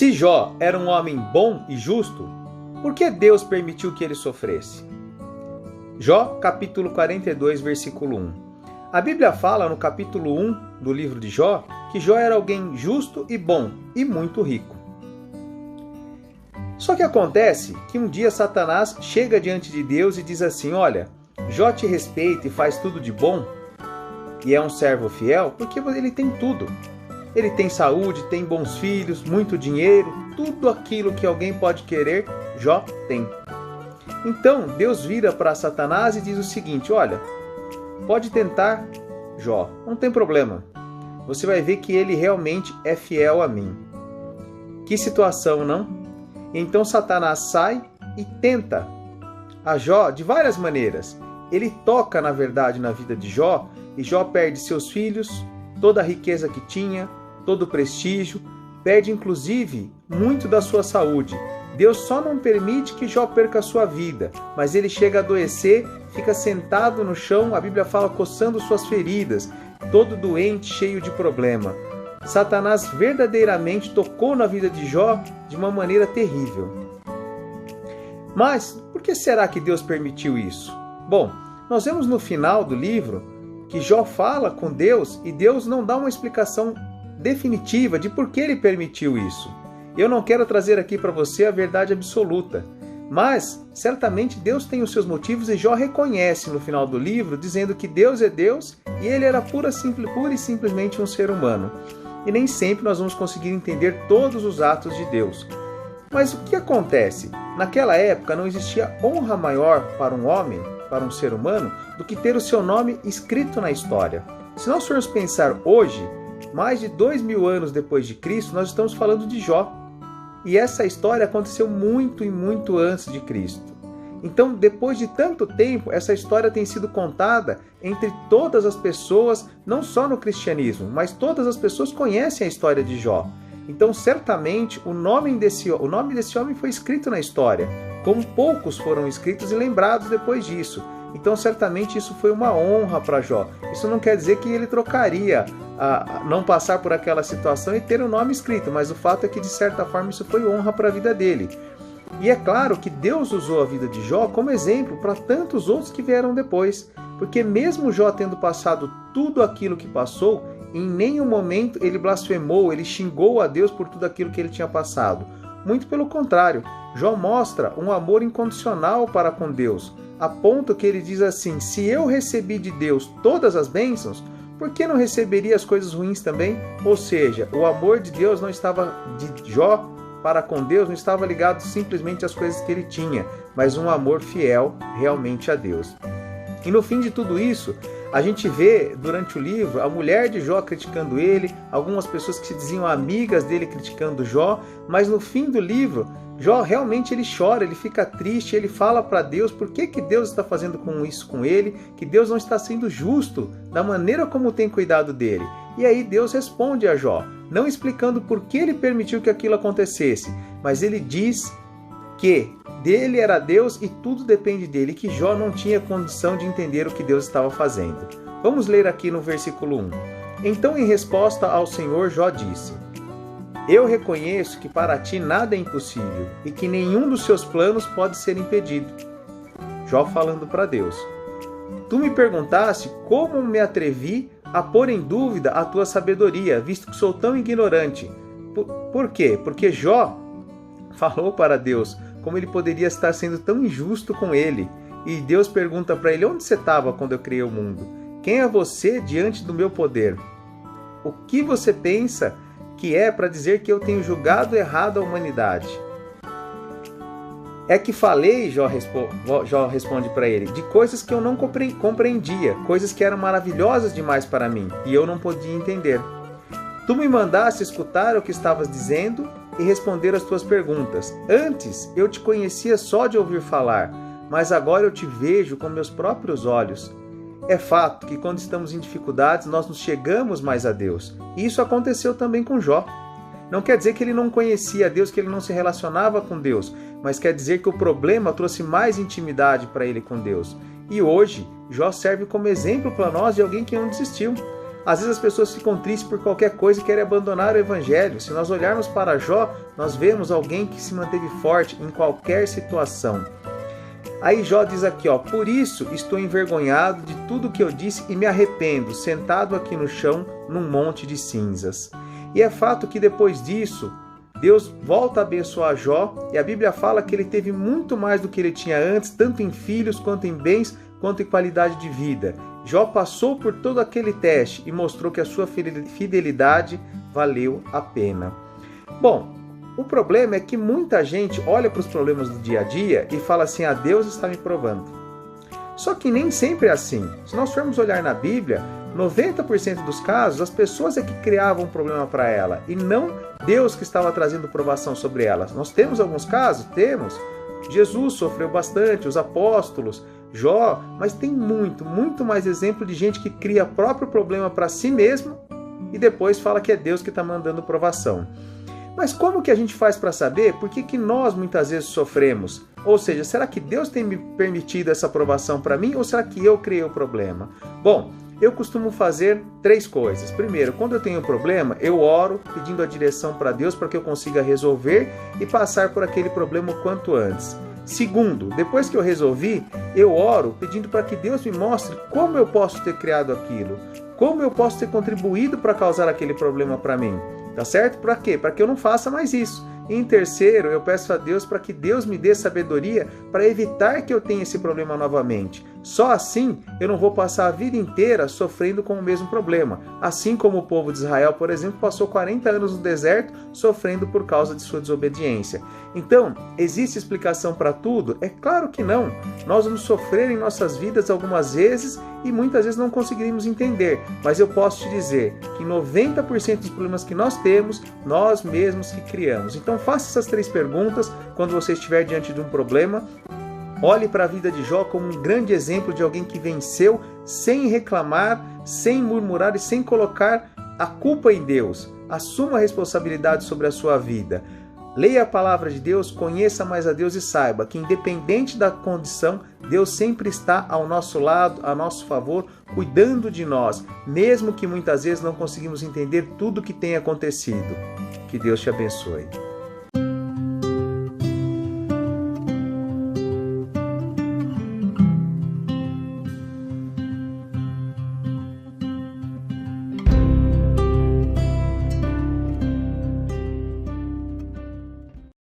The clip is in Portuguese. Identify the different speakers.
Speaker 1: Se Jó era um homem bom e justo, por que Deus permitiu que ele sofresse? Jó, capítulo 42, versículo 1. A Bíblia fala no capítulo 1 do livro de Jó que Jó era alguém justo e bom e muito rico. Só que acontece que um dia Satanás chega diante de Deus e diz assim: olha, Jó te respeita e faz tudo de bom e é um servo fiel porque ele tem tudo. Ele tem saúde, tem bons filhos, muito dinheiro, tudo aquilo que alguém pode querer, Jó tem. Então Deus vira para Satanás e diz o seguinte: olha, pode tentar Jó, não tem problema. Você vai ver que ele realmente é fiel a mim. Que situação, não? Então Satanás sai e tenta a Jó de várias maneiras. Ele toca, na verdade, na vida de Jó, e Jó perde seus filhos, toda a riqueza que tinha, todo o prestígio, perde inclusive muito da sua saúde. Deus só não permite que Jó perca a sua vida, mas ele chega a adoecer, fica sentado no chão, a Bíblia fala coçando suas feridas, todo doente, cheio de problema. Satanás verdadeiramente tocou na vida de Jó de uma maneira terrível. Mas por que será que Deus permitiu isso? Bom, nós vemos no final do livro que Jó fala com Deus e Deus não dá uma explicação definitiva de por que ele permitiu isso. Eu não quero trazer aqui para você a verdade absoluta, mas certamente Deus tem os seus motivos e Jó reconhece no final do livro, dizendo que Deus é Deus e ele era pura e simplesmente um ser humano. E nem sempre nós vamos conseguir entender todos os atos de Deus. Mas o que acontece? Naquela época não existia honra maior para um homem, para um ser humano, do que ter o seu nome escrito na história. Se nós formos pensar hoje, mais de 2000 anos depois de Cristo, nós estamos falando de Jó. E essa história aconteceu muito e muito antes de Cristo. Então, depois de tanto tempo, essa história tem sido contada entre todas as pessoas, não só no cristianismo, mas todas as pessoas conhecem a história de Jó. Então, certamente, o nome desse homem foi escrito na história, como poucos foram escritos e lembrados depois disso. Então, certamente, isso foi uma honra para Jó. Isso não quer dizer que ele trocaria a não passar por aquela situação e ter o nome escrito, mas o fato é que, de certa forma, isso foi honra para a vida dele. E é claro que Deus usou a vida de Jó como exemplo para tantos outros que vieram depois, porque mesmo Jó tendo passado tudo aquilo que passou, em nenhum momento ele blasfemou, ele xingou a Deus por tudo aquilo que ele tinha passado. Muito pelo contrário, Jó mostra um amor incondicional para com Deus, a ponto que ele diz assim: se eu recebi de Deus todas as bênçãos, por que não receberia as coisas ruins também? Ou seja, o amor de Deus não estava, de Jó para com Deus, não estava ligado simplesmente às coisas que ele tinha, mas um amor fiel realmente a Deus. E no fim de tudo isso, a gente vê durante o livro a mulher de Jó criticando ele, algumas pessoas que se diziam amigas dele criticando Jó, mas no fim do livro, Jó realmente ele chora, ele fica triste, ele fala para Deus por que Deus está fazendo isso com ele, que Deus não está sendo justo da maneira como tem cuidado dele. E aí Deus responde a Jó, não explicando por que ele permitiu que aquilo acontecesse, mas ele diz que dele era Deus e tudo depende dele, que Jó não tinha condição de entender o que Deus estava fazendo. Vamos ler aqui no versículo 1. Então, em resposta ao Senhor, Jó disse: eu reconheço que para ti nada é impossível e que nenhum dos seus planos pode ser impedido. Jó falando para Deus: tu me perguntaste como me atrevi a pôr em dúvida a tua sabedoria, visto que sou tão ignorante. Por quê? Porque Jó falou para Deus como ele poderia estar sendo tão injusto com ele. E Deus pergunta para ele: onde você estava quando eu criei o mundo? Quem é você diante do meu poder? O que você pensa que é para dizer que eu tenho julgado errado a humanidade? É que falei, Jó responde para ele, de coisas que eu não compreendia, coisas que eram maravilhosas demais para mim, e eu não podia entender. Tu me mandaste escutar o que estavas dizendo e responder as tuas perguntas. Antes eu te conhecia só de ouvir falar, mas agora eu te vejo com meus próprios olhos. É fato que quando estamos em dificuldades, nós nos chegamos mais a Deus. E isso aconteceu também com Jó. Não quer dizer que ele não conhecia Deus, que ele não se relacionava com Deus, mas quer dizer que o problema trouxe mais intimidade para ele com Deus. E hoje, Jó serve como exemplo para nós de alguém que não desistiu. Às vezes as pessoas ficam tristes por qualquer coisa e querem abandonar o evangelho. Se nós olharmos para Jó, nós vemos alguém que se manteve forte em qualquer situação. Aí Jó diz aqui, por isso estou envergonhado de tudo que eu disse e me arrependo, sentado aqui no chão, num monte de cinzas. E é fato que depois disso, Deus volta a abençoar Jó, e a Bíblia fala que ele teve muito mais do que ele tinha antes, tanto em filhos, quanto em bens, quanto em qualidade de vida. Jó passou por todo aquele teste e mostrou que a sua fidelidade valeu a pena. Bom, o problema é que muita gente olha para os problemas do dia a dia e fala assim, Deus está me provando. Só que nem sempre é assim. Se nós formos olhar na Bíblia, 90% dos casos, as pessoas é que criavam um problema para ela e não Deus que estava trazendo provação sobre elas. Nós temos alguns casos? Temos. Jesus sofreu bastante, os apóstolos, Jó, mas tem muito mais exemplo de gente que cria próprio problema para si mesmo e depois fala que é Deus que está mandando provação. Mas como que a gente faz para saber por que nós muitas vezes sofremos? Ou seja, será que Deus tem me permitido essa provação para mim ou será que eu criei o problema? Bom, eu costumo fazer 3 coisas. Primeiro, quando eu tenho um problema, eu oro pedindo a direção para Deus para que eu consiga resolver e passar por aquele problema o quanto antes. Segundo, depois que eu resolvi, eu oro pedindo para que Deus me mostre como eu posso ter criado aquilo, como eu posso ter contribuído para causar aquele problema para mim. Tá certo? Para quê? Para que eu não faça mais isso. E em terceiro, eu peço a Deus para que Deus me dê sabedoria para evitar que eu tenha esse problema novamente. Só assim eu não vou passar a vida inteira sofrendo com o mesmo problema. Assim como o povo de Israel, por exemplo, passou 40 anos no deserto sofrendo por causa de sua desobediência. Então, existe explicação para tudo? É claro que não. Nós vamos sofrer em nossas vidas algumas vezes e muitas vezes não conseguiremos entender. Mas eu posso te dizer que 90% dos problemas que nós temos, nós mesmos que criamos. Então, faça essas 3 perguntas quando você estiver diante de um problema. Olhe para a vida de Jó como um grande exemplo de alguém que venceu sem reclamar, sem murmurar e sem colocar a culpa em Deus. Assuma a responsabilidade sobre a sua vida. Leia a palavra de Deus, conheça mais a Deus e saiba que independente da condição, Deus sempre está ao nosso lado, a nosso favor, cuidando de nós, mesmo que muitas vezes não conseguimos entender tudo o que tem acontecido. Que Deus te abençoe.